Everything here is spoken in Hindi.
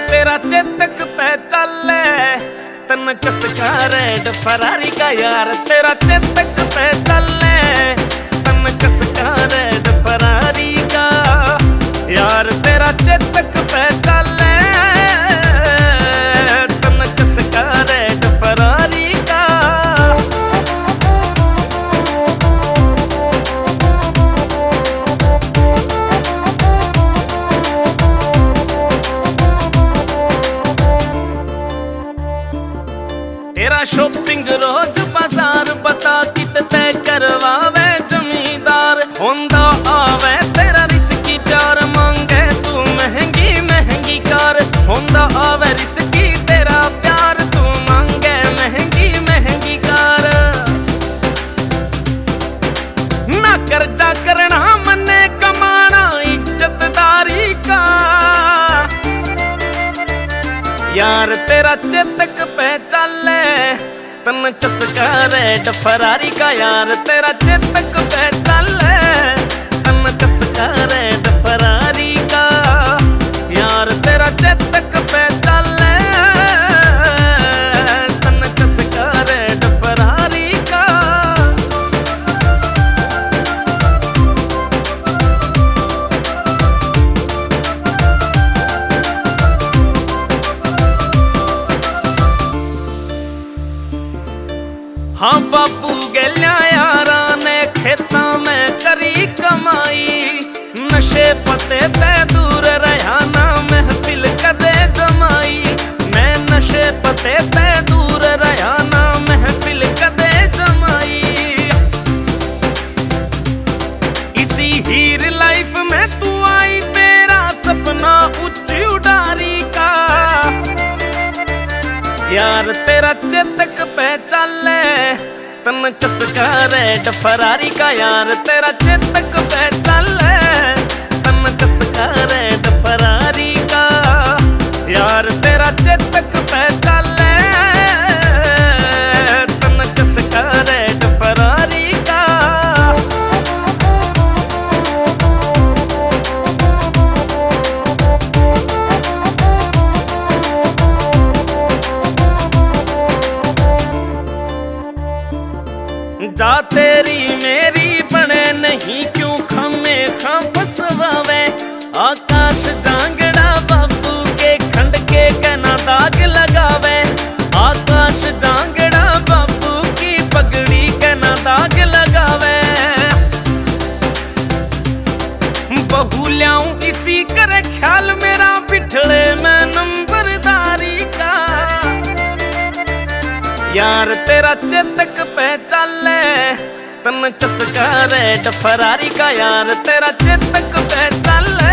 तेरा चेतक पे चले तन चस्का रेड फरारी का यार, तेरा चेतक पे चले तन चस्का रेड फरारी का यार, तेरा चेतक पे चले तन चस्का रेड फरारी का। तेरा शॉपिंग रोज बाजार बता कितने करवावे जमींदार, होंदा आवे तेरा रिस्की प्यार मांगे तू महंगी महंगी कार, होंदा आवे रिस्की तेरा प्यार तू मांगे महंगी महंगी कार। ना कर्जा करना मने कमाना इज्जतदारी का यार, तेरा चेतक पे चले तन चस्का रेड फरारी का यार, तेरा चेतक पे चले तन चस्का रेड फरारी का यार, तेरा चेतक पे चले तन चस्का रेड फरारी का। हाँ बापू गैलिया यारा ने खेता में करी कमाई, नशे पते ते दूर रहा ना महफिल कदे जमाई, मैं नशे पते ते दूर रहा ना महफिल कदे जमाई। इसी हीर लाइफ में तू आई तेरा सपना ऊंची उड़ारी का यार, तेरा चेतक पे चले तन चस्का रेड फरारी का यार, तेरा चेतक पे चले तन चस्का रेड फरारी का यार, तेरा चेतक पे चले तन चस्का रेड फरारी का। जा तेरी मेरी बने नहीं क्यों खमे खां फसवावे, आकाश जांगड़ा बाबू के खंड के कहना दाग लगावे, आकाश जांगड़ा बाबू की पगड़ी कहना दाग लगावे। बहू ल्याऊं इसी करे ख्याल मेरा बिठड़े में नंबरदारी का यार, तेरा चेतक पे चले तन चस्का रेड फरारी का यार, तेरा चेतक पे चले